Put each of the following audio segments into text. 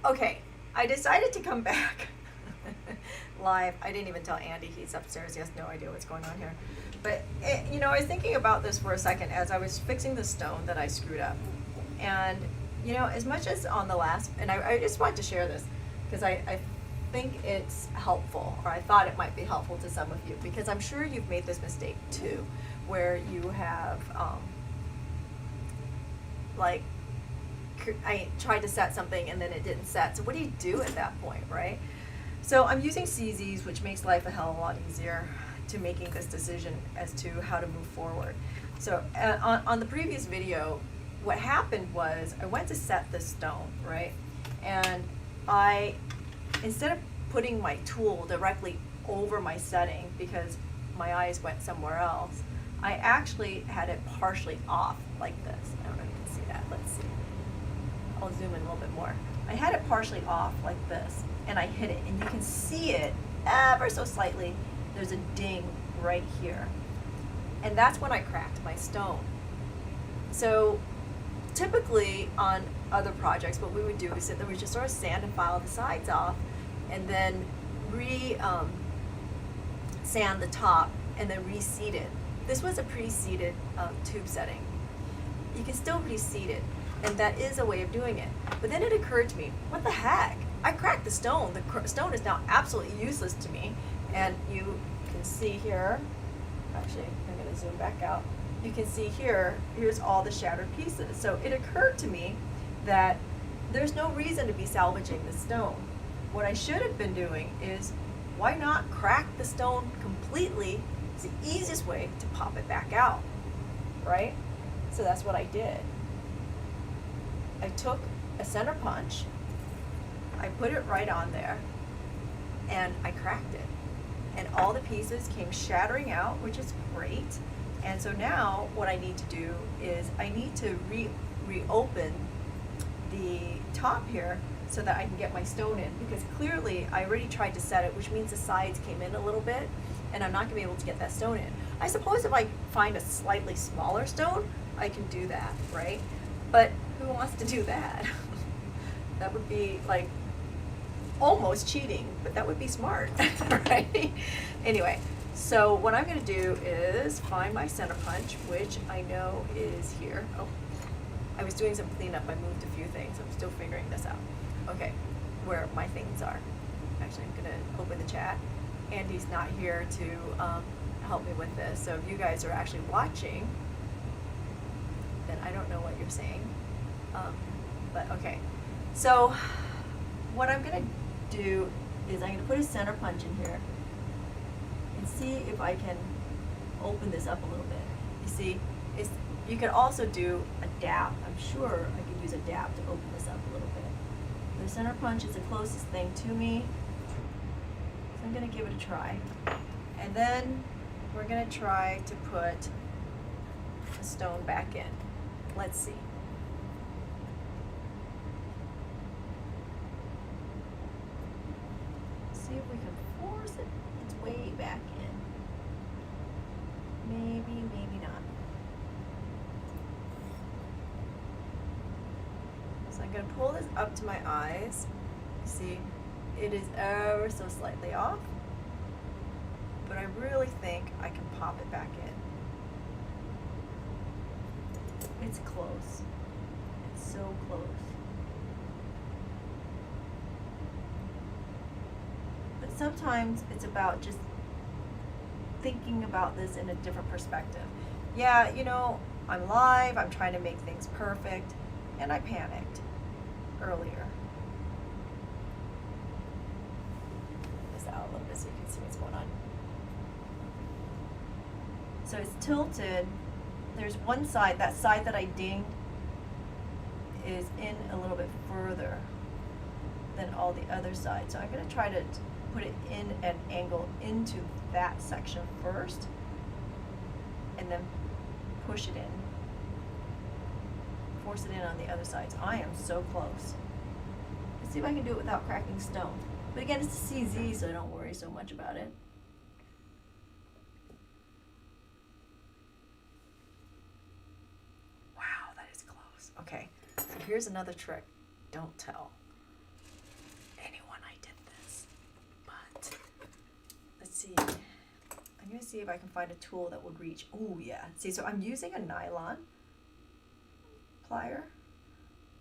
Okay, I decided to come back live. I didn't even tell Andy, he's upstairs. He has no idea what's going on here. But, you know, I was thinking about this for a second as I was fixing the stone that I screwed up. And, you know, as much as on the last, and I just wanted to share this because I think it's helpful, or I thought it might be helpful to some of you, because I'm sure you've made this mistake too, where you have, like, I tried to set something and then it didn't set. So what do you do at that point, right? So I'm using CZs, which makes life a hell of a lot easier to making this decision as to how to move forward. So on the previous video, what happened was I went to set this stone, right? And instead of putting my tool directly over my setting because my eyes went somewhere else, I actually had it partially off like this. I don't know if you can see that. Let's see. I'll zoom in a little bit more. I had it partially off like this, and I hit it, and you can see it ever so slightly. There's a ding right here. And that's when I cracked my stone. So typically on other projects, what we would do is that we would just sort of sand and file the sides off, and then sand the top, and then reseat it. This was a pre-seated tube setting. You can still reseat it, and that is a way of doing it. But then it occurred to me, what the heck? I cracked the stone. The stone is now absolutely useless to me. And you can see here, actually, I'm going to zoom back out. You can see here, here's all the shattered pieces. So it occurred to me that there's no reason to be salvaging the stone. What I should have been doing is, why not crack the stone completely? It's the easiest way to pop it back out, right? So that's what I did. I took a center punch, I put it right on there, and I cracked it. And all the pieces came shattering out, which is great. And so now what I need to do is I need to reopen the top here so that I can get my stone in, because clearly I already tried to set it, which means the sides came in a little bit, and I'm not gonna be able to get that stone in. I suppose if I find a slightly smaller stone, I can do that, right? But who wants to do that? That would be like almost cheating, but that would be smart, right? Anyway, so what I'm gonna do is find my center punch, which I know is here. Oh, I was doing some cleanup. I moved a few things. I'm still figuring this out. Okay, where my things are. Actually, I'm gonna open the chat. Andy's not here to help me with this, so if you guys are actually watching, then I don't know what you're saying. But okay, so what I'm gonna do is I'm gonna put a center punch in here and see if I can open this up a little bit. You see, you can also do a dab. I'm sure I could use a dab to open this up a little bit. The center punch is the closest thing to me, so I'm gonna give it a try. And then we're gonna try to put a stone back in. Let's see. See if we can force it its way back in. Maybe, maybe not. So I'm going to pull this up to my eyes. See, it is ever so slightly off, but I really think I can pop it back in. It's close. It's so close. But sometimes it's about just thinking about this in a different perspective. Yeah, you know, I'm live, I'm trying to make things perfect, and I panicked earlier. This out a little bit so you can see what's going on. So it's tilted. There's one side, that side that I dinged is in a little bit further than all the other sides. So I'm going to try to put it in an angle into that section first, and then push it in. Force it in on the other sides. I am so close. Let's see if I can do it without cracking stone. But again, it's a CZ, so I don't worry so much about it. Wow, that is close. Okay, so here's another trick. Don't tell. see if I can find a tool that would reach. Oh yeah, see, so I'm using a nylon plier.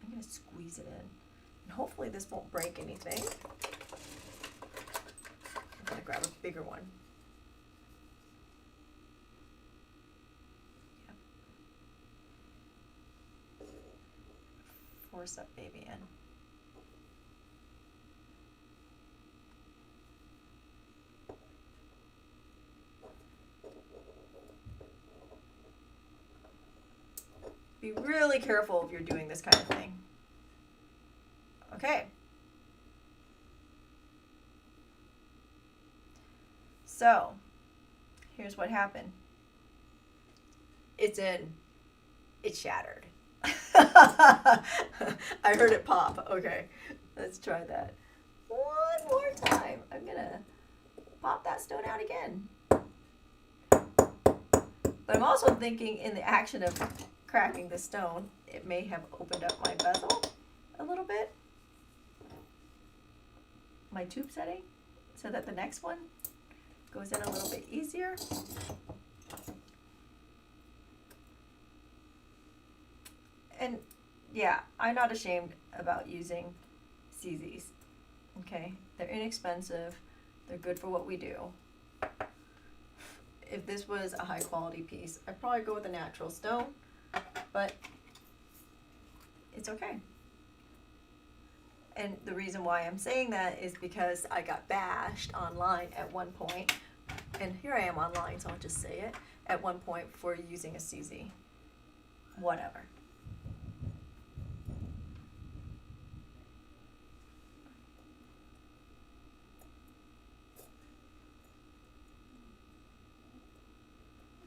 I'm gonna squeeze it in, and hopefully this won't break anything. I'm gonna grab a bigger one. Yep. Force that baby in. Be really careful if you're doing this kind of thing. Okay. So, here's what happened. It's in. It shattered. I heard it pop. Okay, let's try that. One more time. I'm gonna pop that stone out again. But I'm also thinking in the action of cracking the stone, it may have opened up my bezel a little bit, my tube setting, so that the next one goes in a little bit easier. And yeah, I'm not ashamed about using CZs. Okay, they're inexpensive, they're good for what we do. If this was a high quality piece, I'd probably go with a natural stone, but it's okay. And the reason why I'm saying that is because I got bashed online at one point, and here I am online, so I'll just say it, at one point for using a CZ. Whatever.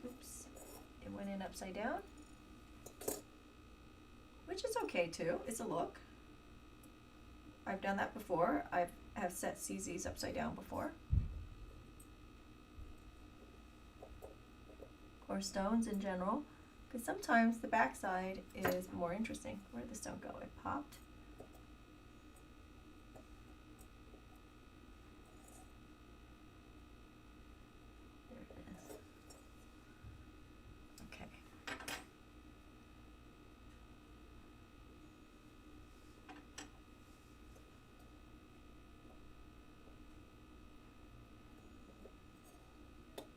Oops, it went in upside down, which is okay too. It's a look. I've done that before. I have set CZs upside down before. Or stones in general, because sometimes the backside is more interesting. Where did the stone go? It popped. There it is. Okay.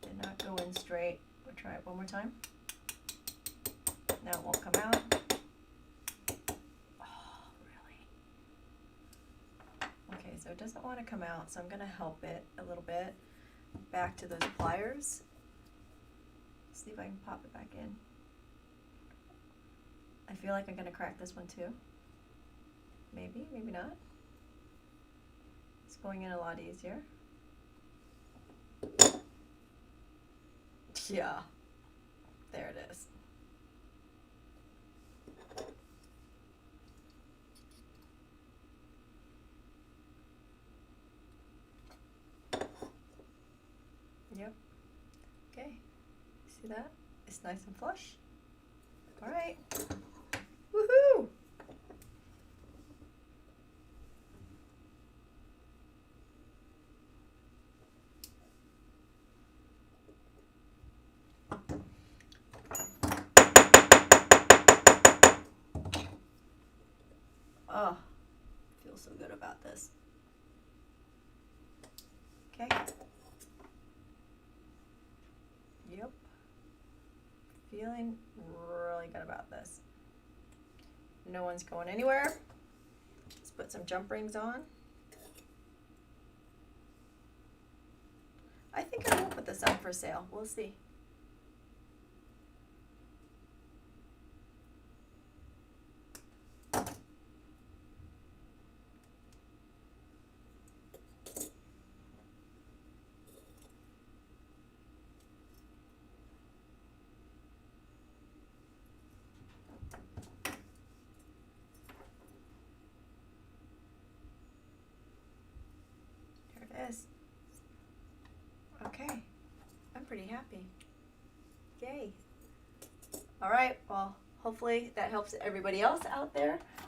Did not go in straight. We'll try it one more time. Now it won't come out. Oh, really? Okay, so it doesn't want to come out, so I'm going to help it a little bit. Back to those pliers. See if I can pop it back in. I feel like I'm going to crack this one too. Maybe, maybe not. It's going in a lot easier. Yeah, there it is. Yep. Okay. See that? It's nice and flush. All right. Woohoo! Oh, feel so good about this. Okay. Yep. Feeling really good about this. No one's going anywhere. Let's put some jump rings on. I think I will put this up for sale. We'll see. Is. Okay, I'm pretty happy. Yay. All right, well, hopefully that helps everybody else out there